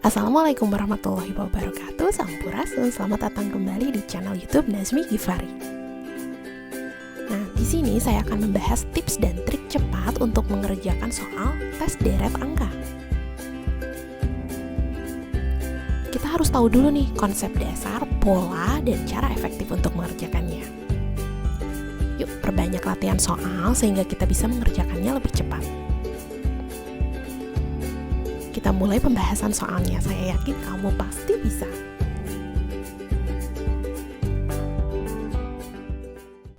Assalamualaikum warahmatullahi wabarakatuh. Sampurasun, selamat datang kembali di channel YouTube Nazmi Givari. Nah, di sini saya akan membahas tips dan trik cepat untuk mengerjakan soal tes deret angka. Kita harus tahu dulu nih konsep dasar, pola, dan cara efektif untuk mengerjakannya. Yuk, perbanyak latihan soal sehingga kita bisa mengerjakannya lebih cepat. Kita mulai pembahasan soalnya. Saya yakin kamu pasti bisa.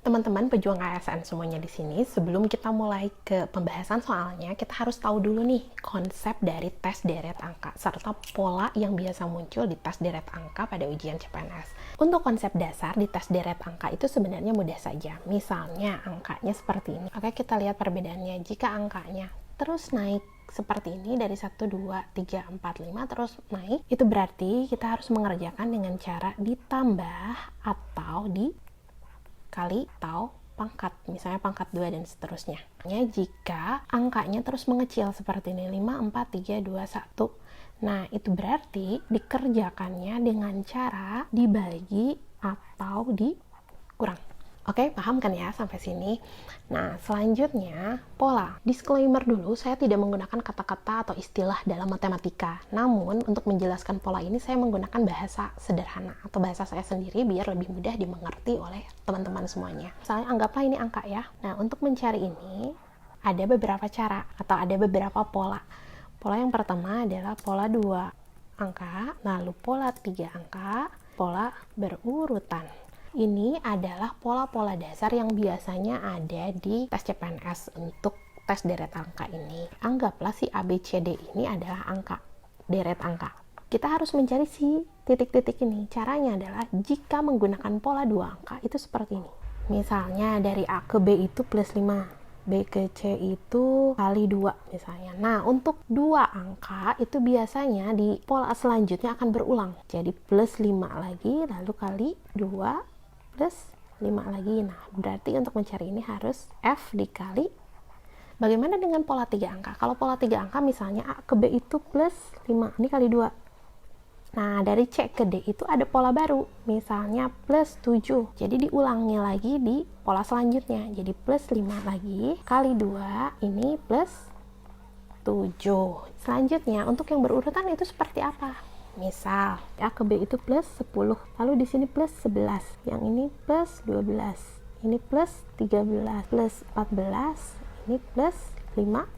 Teman-teman pejuang ASN semuanya di sini, sebelum kita mulai ke pembahasan soalnya, kita harus tahu dulu nih konsep dari tes deret angka serta pola yang biasa muncul di tes deret angka pada ujian CPNS. Untuk konsep dasar di tes deret angka itu sebenarnya mudah saja. Misalnya angkanya seperti ini. Oke, kita lihat perbedaannya. Jika angkanya terus naik seperti ini dari 1, 2, 3, 4, 5 terus naik, itu berarti kita harus mengerjakan dengan cara ditambah atau dikali atau pangkat, misalnya pangkat 2 dan seterusnya. Jika angkanya terus mengecil seperti ini, 5, 4, 3, 2, 1, nah itu berarti dikerjakannya dengan cara dibagi atau dikurang. Oke, paham kan ya sampai sini? Nah, selanjutnya pola. Disclaimer dulu, saya tidak menggunakan kata-kata atau istilah dalam matematika. Namun, untuk menjelaskan pola ini saya menggunakan bahasa sederhana atau bahasa saya sendiri biar lebih mudah dimengerti oleh teman-teman semuanya. Misalnya, anggaplah ini angka ya. Nah, untuk mencari ini ada beberapa cara atau ada beberapa pola. Pola yang pertama adalah pola 2 angka, lalu pola 3 angka, pola berurutan. Ini adalah pola-pola dasar yang biasanya ada di tes CPNS untuk tes deret angka ini. Anggaplah si ABCD ini adalah angka, deret angka. Kita harus mencari si titik-titik ini. Caranya adalah jika menggunakan pola 2 angka itu seperti ini. Misalnya dari A ke B itu plus 5, B ke C itu kali 2 misalnya. Nah, untuk 2 angka itu biasanya di pola selanjutnya akan berulang. Jadi plus 5 lagi, lalu kali 2 plus 5 lagi. Nah, berarti untuk mencari ini harus F dikali. Bagaimana dengan pola 3 angka? Kalau pola 3 angka misalnya A ke B itu plus 5, ini kali 2. Nah, dari C ke D itu ada pola baru, misalnya plus 7. Jadi diulangi lagi di pola selanjutnya. Jadi plus 5 lagi, kali 2, ini plus 7. Selanjutnya, untuk yang berurutan itu seperti apa? Misal, A ke B itu plus 10, lalu di sini plus 11, yang ini plus 12, ini plus 13, plus 14, ini plus 15.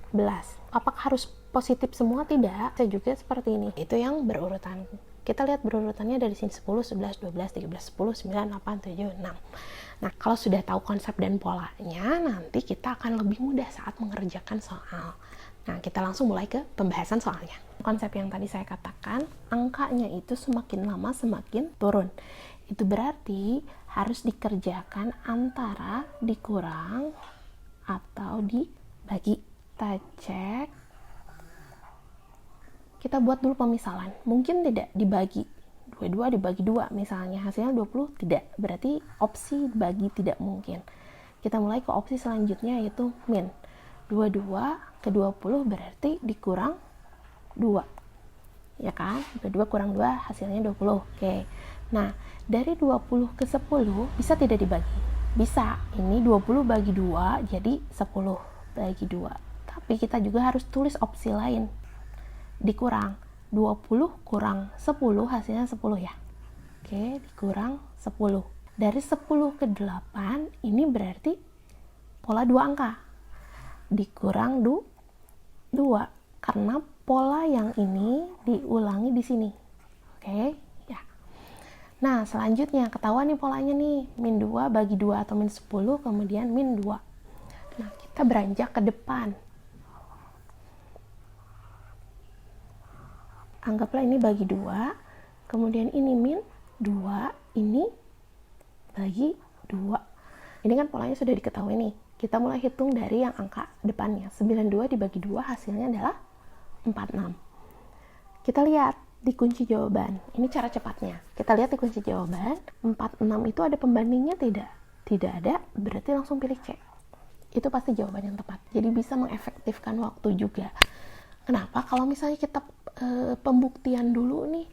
Apakah harus positif semua? Tidak, bisa juga seperti ini. Itu yang berurutan. Kita lihat berurutannya dari sini 10, 11, 12, 13, 10, 9, 8, 7, 6. Nah, kalau sudah tahu konsep dan polanya, nanti kita akan lebih mudah saat mengerjakan soal. Nah, kita langsung mulai ke pembahasan soalnya. Konsep yang tadi saya katakan, angkanya itu semakin lama semakin turun. Itu berarti harus dikerjakan antara dikurang atau dibagi. Kita cek. Kita buat dulu pemisalan. Mungkin tidak dibagi. 22 dibagi 2 misalnya. Hasilnya 20 tidak. Berarti opsi dibagi tidak mungkin. Kita mulai ke opsi selanjutnya yaitu min. 22 ke 20 berarti dikurang 2, ya kan? 22 kurang 2 hasilnya 20. Oke. Nah, dari 20 ke 10 bisa tidak dibagi? Bisa. Ini 20 bagi 2 jadi 10 bagi 2. Tapi kita juga harus tulis opsi lain. Dikurang 20 kurang 10 hasilnya 10 ya. Oke, dikurang 10. Dari 10 ke 8 ini berarti pola 2 angka. Dikurang 2 karena pola yang ini diulangi di sini. Oke, ya. Nah, selanjutnya ketahuan nih polanya nih, min 2 bagi 2 atau min 10 kemudian min 2. Nah, kita beranjak ke depan. Anggaplah ini bagi 2, kemudian ini min 2, ini bagi 2. Ini kan polanya sudah diketahui nih. Kita mulai hitung dari yang angka depannya. 92 dibagi 2 hasilnya adalah 46. Kita lihat di kunci jawaban. Ini cara cepatnya. Kita lihat di kunci jawaban. 46 itu ada pembandingnya tidak? Tidak ada, berarti langsung pilih C. Itu pasti jawaban yang tepat. Jadi bisa mengefektifkan waktu juga. Kenapa? Kalau misalnya kita pembuktian dulu nih,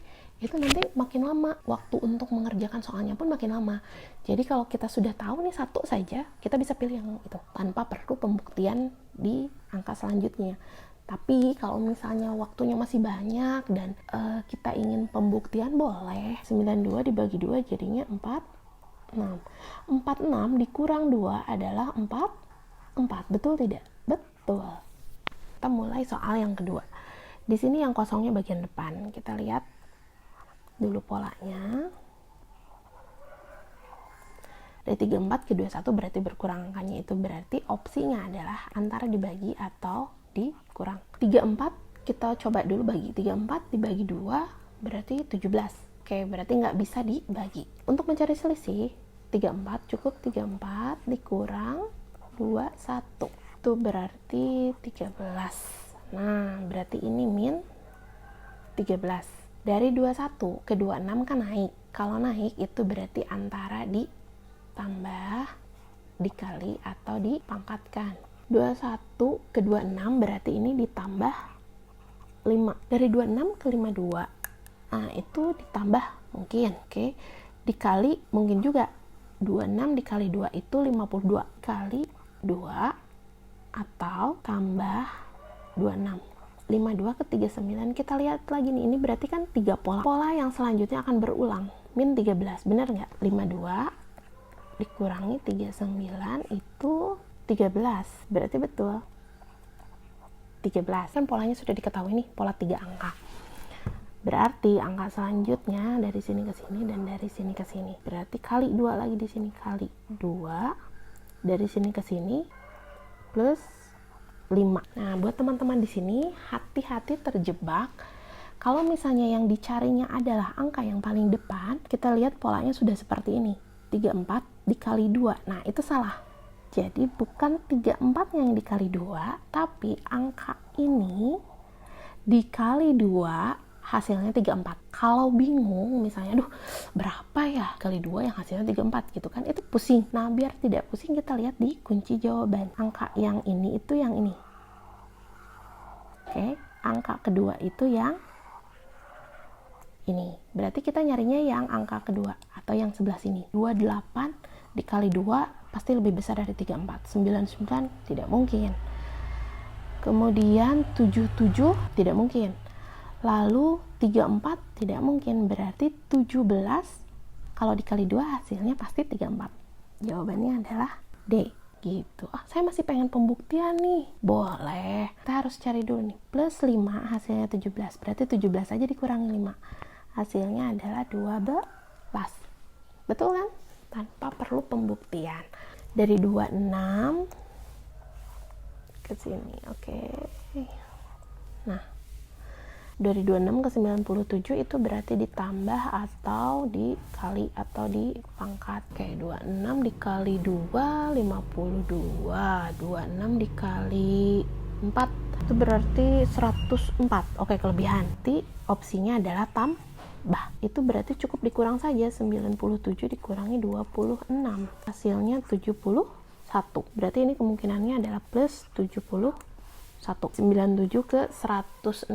itu nanti makin lama, waktu untuk mengerjakan soalnya pun makin lama. Jadi kalau kita sudah tahu nih satu saja, kita bisa pilih yang itu tanpa perlu pembuktian di angka selanjutnya. Tapi kalau misalnya waktunya masih banyak dan kita ingin pembuktian, boleh 92 dibagi 2 jadinya 46. 46 dikurang 2 adalah 4. Betul tidak? Betul. Kita mulai soal yang kedua. Di sini yang kosongnya bagian depan. Kita lihat dulu polanya. Dari 34 ke 21 berarti berkurang angkanya, itu berarti opsinya adalah antara dibagi atau dikurang. 34 kita coba dulu bagi. 34 dibagi 2 berarti 17. Oke, berarti nggak bisa dibagi. Untuk mencari selisih, 34 cukup 34 dikurang 21. Itu berarti 13. Nah, berarti ini min 13. Dari 21 ke 26 kan naik. Kalau naik itu berarti antara ditambah, dikali, atau dipangkatkan. 21 ke 26 berarti ini ditambah 5. Dari 26 ke 52. Nah, itu ditambah mungkin, oke. Dikali mungkin juga. 26 dikali 2 itu 52. Kali 2 atau tambah 26. 52 ke 39. Kita lihat lagi nih, ini berarti kan 3 pola. Pola yang selanjutnya akan berulang. Min 13, benar nggak? 52 dikurangi 39 itu 13, berarti betul 13. Kan polanya sudah diketahui nih, pola 3 angka. Berarti angka selanjutnya dari sini ke sini dan dari sini ke sini. Berarti kali 2 lagi di sini, kali 2 dari sini ke sini plus 5. Nah, buat teman-teman di sini hati-hati terjebak. Kalau misalnya yang dicarinya adalah angka yang paling depan, kita lihat polanya sudah seperti ini. 34 dikali 2. Nah, itu salah. Jadi bukan 34 yang dikali 2, tapi angka ini dikali 2 hasilnya 34. Kalau bingung misalnya, aduh berapa ya kali 2 yang hasilnya 34 gitu kan, itu pusing. Nah, biar tidak pusing kita lihat di kunci jawaban. Angka yang ini itu yang ini. Oke, angka kedua itu yang ini. Berarti kita nyarinya yang angka kedua atau yang sebelah sini. 28 dikali 2 pasti lebih besar dari 34. 99 tidak mungkin. Kemudian 77 tidak mungkin. Lalu 34 tidak mungkin. Berarti 17 kalau dikali 2 hasilnya pasti 34. Jawabannya adalah D. Gitu. Saya masih pengen pembuktian nih. Boleh. Kita harus cari dulu nih. Plus 5 hasilnya 17. Berarti 17 aja dikurangi 5. Hasilnya adalah 12. Betul kan? Tanpa perlu pembuktian. Dari 26 ke sini. Oke. Nah, dari 26 ke 97 itu berarti ditambah atau dikali atau dipangkat. Oke, 26 dikali 2 52. 26 dikali 4 itu berarti 104. Oke, kelebihan. Nanti opsinya adalah tambah. Itu berarti cukup dikurang saja. 97 dikurangi 26 hasilnya 71. Berarti ini kemungkinannya adalah plus 71. 97 ke 167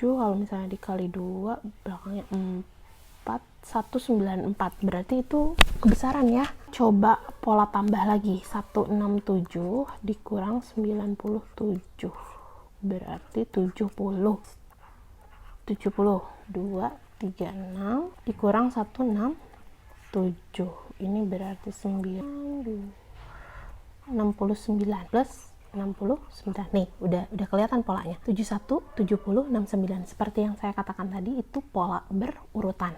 kalau misalnya dikali 2 belakangnya 4 194. Berarti itu kebesaran ya. Coba pola tambah lagi. 167 dikurang 97 berarti 70. 2, 3, 6 dikurang 167. Ini berarti 69 plus 69. Nih, udah kelihatan polanya. 71, 70, 69. Seperti yang saya katakan tadi, itu pola berurutan.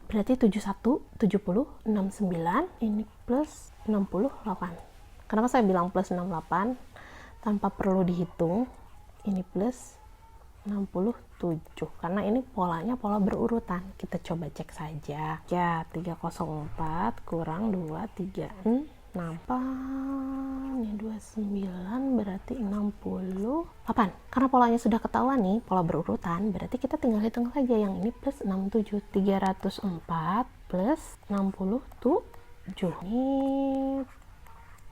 Berarti 71, 70, 69, ini plus 68. Kenapa saya bilang plus 68? Tanpa perlu dihitung. Ini plus 67 karena ini polanya pola berurutan. Kita coba cek saja. Ya, 304 kurang 236. Ini 29 berarti 68. Karena polanya sudah ketahuan nih, pola berurutan, berarti kita tinggal hitung saja yang ini plus 67. 304 plus 67. Ini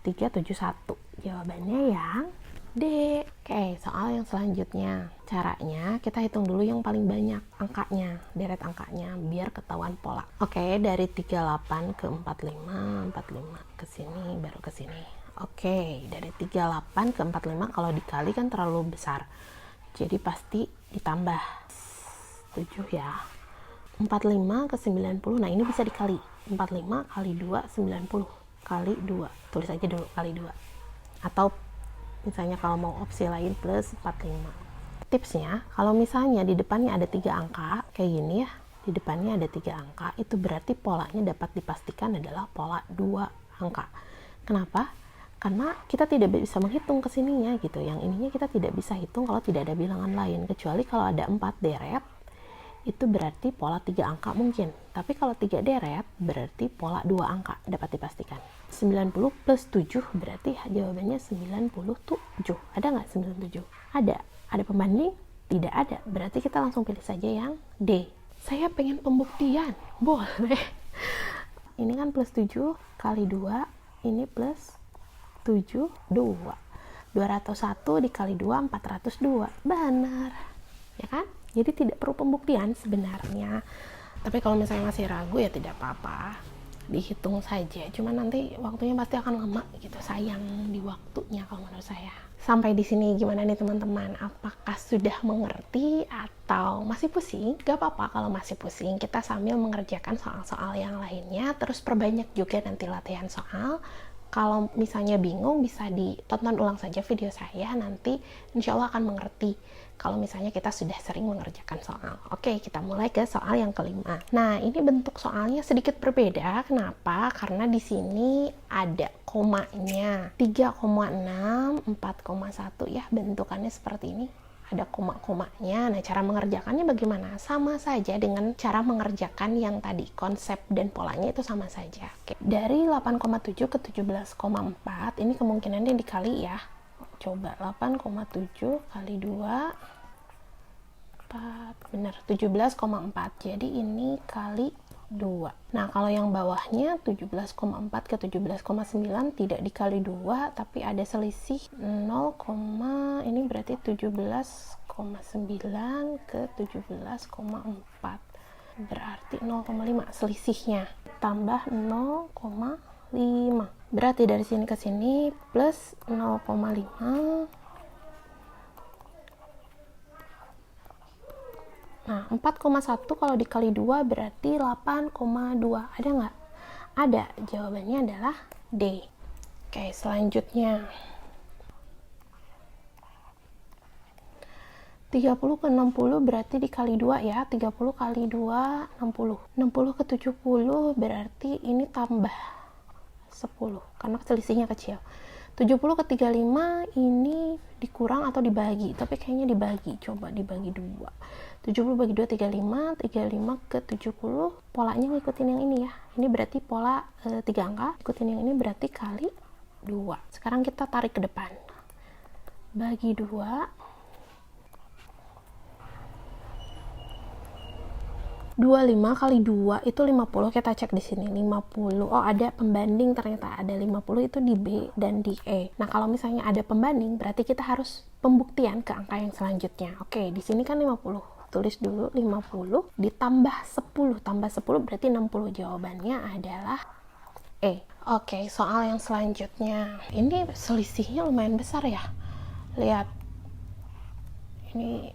371. Jawabannya yang D. Oke, soal yang selanjutnya. Caranya kita hitung dulu yang paling banyak angkanya, deret angkanya, biar ketahuan pola. Oke, dari 38 ke 45, 45 ke sini, baru ke sini. Oke, dari 38 ke 45 kalau dikali kan terlalu besar. Jadi pasti ditambah. 7 ya. 45 ke 90, nah ini bisa dikali. 45 kali 2, 90 kali 2. Tulis aja dulu kali 2. Atau misalnya kalau mau opsi lain plus 45. Tipsnya, kalau misalnya di depannya ada 3 angka, kayak gini ya, di depannya ada 3 angka, itu berarti polanya dapat dipastikan adalah pola 2 angka. Kenapa? Karena kita tidak bisa menghitung kesininya gitu. Yang ininya kita tidak bisa hitung kalau tidak ada bilangan lain. Kecuali kalau ada 4 deret, itu berarti pola 3 angka mungkin. Tapi kalau 3 deret, berarti pola 2 angka dapat dipastikan. 90 plus 7 berarti jawabannya 97. Ada nggak 97? Ada. Ada pembanding? Tidak ada. Berarti kita langsung pilih saja yang D. Saya pengen pembuktian. Boleh. Ini kan plus 7 kali 2. Ini plus 7, 2. 201 dikali 2, 402. Benar. Ya kan? Jadi tidak perlu pembuktian sebenarnya. Tapi kalau misalnya masih ragu ya tidak apa-apa. Dihitung saja. Cuma nanti waktunya pasti akan lama gitu. Sayang di waktunya kalau menurut saya. Sampai di sini gimana nih teman-teman? Apakah sudah mengerti atau masih pusing? Gak apa-apa kalau masih pusing. Kita sambil mengerjakan soal-soal yang lainnya. Terus perbanyak juga nanti latihan soal. Kalau misalnya bingung bisa ditonton ulang saja video saya, nanti insya Allah akan mengerti kalau misalnya kita sudah sering mengerjakan soal. Oke, kita mulai ke soal yang kelima. Nah, ini bentuk soalnya sedikit berbeda. Kenapa? Karena di sini ada komanya. 3,6, 4,1 ya, bentukannya seperti ini. Ada koma-komanya. Nah, cara mengerjakannya bagaimana? Sama saja dengan cara mengerjakan yang tadi. Konsep dan polanya itu sama saja. Oke. Dari 8,7 ke 17,4, ini kemungkinannya dikali ya. Coba 8,7 kali 2, 4, benar, 17,4. Jadi ini kali 2. Nah, kalau yang bawahnya 17,4 ke 17,9 tidak dikali 2, tapi ada selisih 0, ini berarti 17,9 ke 17,4. Berarti 0,5 selisihnya. Tambah 0,5. Berarti dari sini ke sini plus 0,5. Nah, 4,1 kalau dikali 2 berarti 8,2. Ada nggak? Ada. Jawabannya adalah D. Oke, selanjutnya. 30 ke 60 berarti dikali 2 ya. 30 kali 2, 60. 60 ke 70 berarti ini tambah 10. Karena selisihnya kecil. 70 ke 35 ini dikurang atau dibagi. Tapi kayaknya dibagi. Coba dibagi 2. 70 bagi 2, 35. 35 ke 70. Polanya ngikutin yang ini ya. Ini berarti pola 3 angka. Ikutin yang ini berarti kali 2. Sekarang kita tarik ke depan. Bagi 2. 25 kali 2 itu 50. Kita cek di sini 50. Oh, ada pembanding ternyata. Ada 50 itu di B dan di E. Nah, kalau misalnya ada pembanding berarti kita harus pembuktian ke angka yang selanjutnya. Oke, di sini kan 50. Tulis dulu 50 ditambah 10. Tambah 10 berarti 60. Jawabannya adalah E. Oke, soal yang selanjutnya. Ini selisihnya lumayan besar ya. Lihat. Ini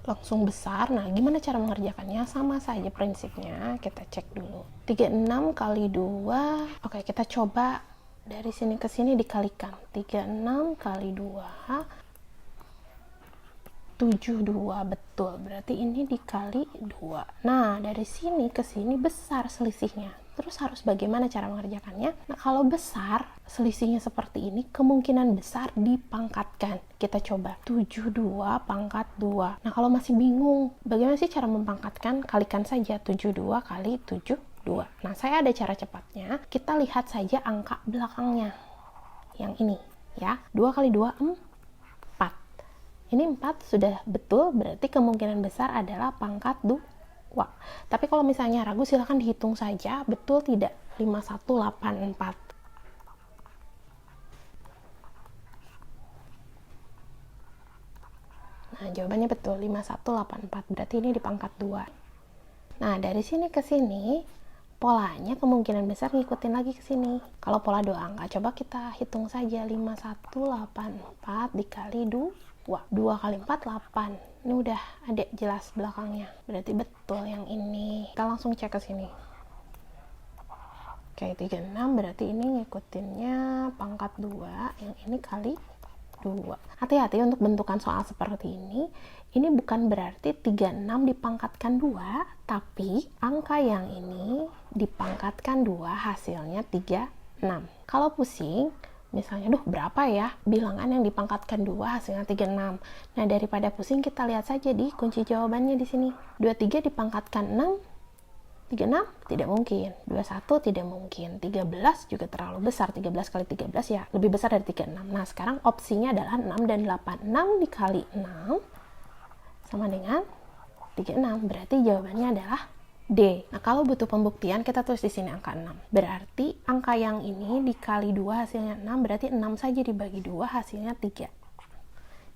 langsung besar. Nah, gimana cara mengerjakannya? Sama saja prinsipnya. Kita cek dulu. 36 kali 2. Oke, kita coba dari sini ke sini dikalikan. 36 kali 2. 72. Betul. Berarti ini dikali 2. Nah, dari sini ke sini besar selisihnya. Terus harus bagaimana cara mengerjakannya? Nah, kalau besar, selisihnya seperti ini, kemungkinan besar dipangkatkan. Kita coba. 72 pangkat 2. Nah, kalau masih bingung, bagaimana sih cara mempangkatkan? Kalikan saja 72 kali 72. Nah, saya ada cara cepatnya. Kita lihat saja angka belakangnya. Yang ini, ya. 2 kali 2, 4. Ini 4 sudah betul, berarti kemungkinan besar adalah pangkat 2. Wah, tapi kalau misalnya ragu silahkan dihitung saja, betul tidak 5184. Nah, jawabannya betul, 5184. Berarti ini di pangkat 2. Nah, dari sini ke sini, polanya kemungkinan besar ngikutin lagi ke sini. Kalau pola 2 angka, coba kita hitung saja. 5184 dikali 2. 2 kali 4, 8. Ini udah ada jelas belakangnya. Berarti betul yang ini. Kita langsung cek ke sini. Oke, 36 berarti ini ngikutinnya pangkat 2. Yang ini kali 2. Hati-hati untuk bentukan soal seperti ini. Ini bukan berarti 36 dipangkatkan 2, tapi angka yang ini dipangkatkan 2 hasilnya 36. Kalau pusing, misalnya, duh berapa ya bilangan yang dipangkatkan 2 hasilnya 36. Nah, daripada pusing kita lihat saja di kunci jawabannya di sini. 23 dipangkatkan 6, 36 tidak mungkin, 21 tidak mungkin, 13 juga terlalu besar, 13 kali 13 ya lebih besar dari 36. Nah, sekarang opsinya adalah 6 dan 8. 6 dikali 6 sama dengan 36, berarti jawabannya adalah D. Nah, kalau butuh pembuktian, kita tulis di sini angka 6. Berarti angka yang ini dikali 2 hasilnya 6, berarti 6 saja dibagi 2 hasilnya 3.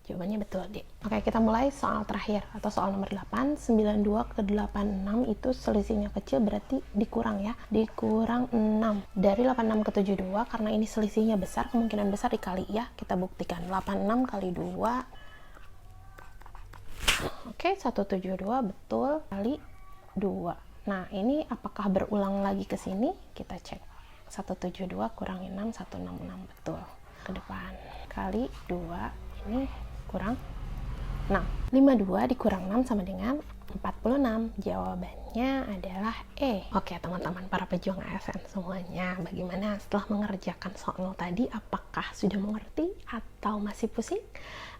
Jawabannya betul, D. Oke, kita mulai soal terakhir atau soal nomor 8. 92 ke 86 itu selisihnya kecil, berarti dikurang ya. Dikurang 6. Dari 86 ke 72, karena ini selisihnya besar, kemungkinan besar dikali ya. Kita buktikan. 86 kali 2. Oke, 172 betul kali 2. Nah, ini apakah berulang lagi ke sini? Kita cek. 172 kurangi 6, 166 betul. Ke depan. Kali 2, ini kurang 6. 52 dikurang 6 sama dengan 46. Jawabannya adalah E. Oke, teman-teman para pejuang ASN semuanya, bagaimana setelah mengerjakan soal tadi? Apakah sudah mengerti atau masih pusing?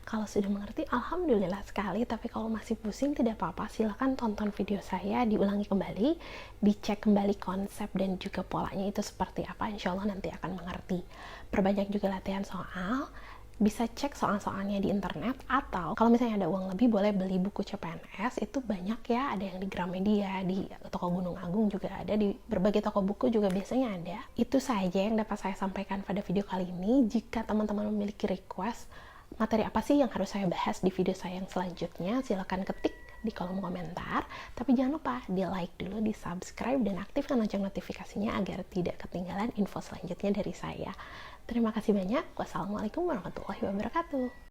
Kalau sudah mengerti, alhamdulillah sekali. Tapi kalau masih pusing, tidak apa-apa. Silahkan tonton video saya, diulangi kembali, dicek kembali konsep dan juga polanya itu seperti apa. Insya Allah nanti akan mengerti. Perbanyak juga latihan soal. Bisa cek soal-soalnya di internet, atau kalau misalnya ada uang lebih boleh beli buku CPNS. Itu banyak ya, ada yang di Gramedia, di toko Gunung Agung juga ada, di berbagai toko buku juga biasanya ada. Itu saja yang dapat saya sampaikan pada video kali ini. Jika teman-teman memiliki request materi apa sih yang harus saya bahas di video saya yang selanjutnya, silahkan ketik di kolom komentar. Tapi jangan lupa di like dulu, di subscribe, dan aktifkan lonceng notifikasinya agar tidak ketinggalan info selanjutnya dari saya. Terima kasih banyak. Wassalamualaikum warahmatullahi wabarakatuh.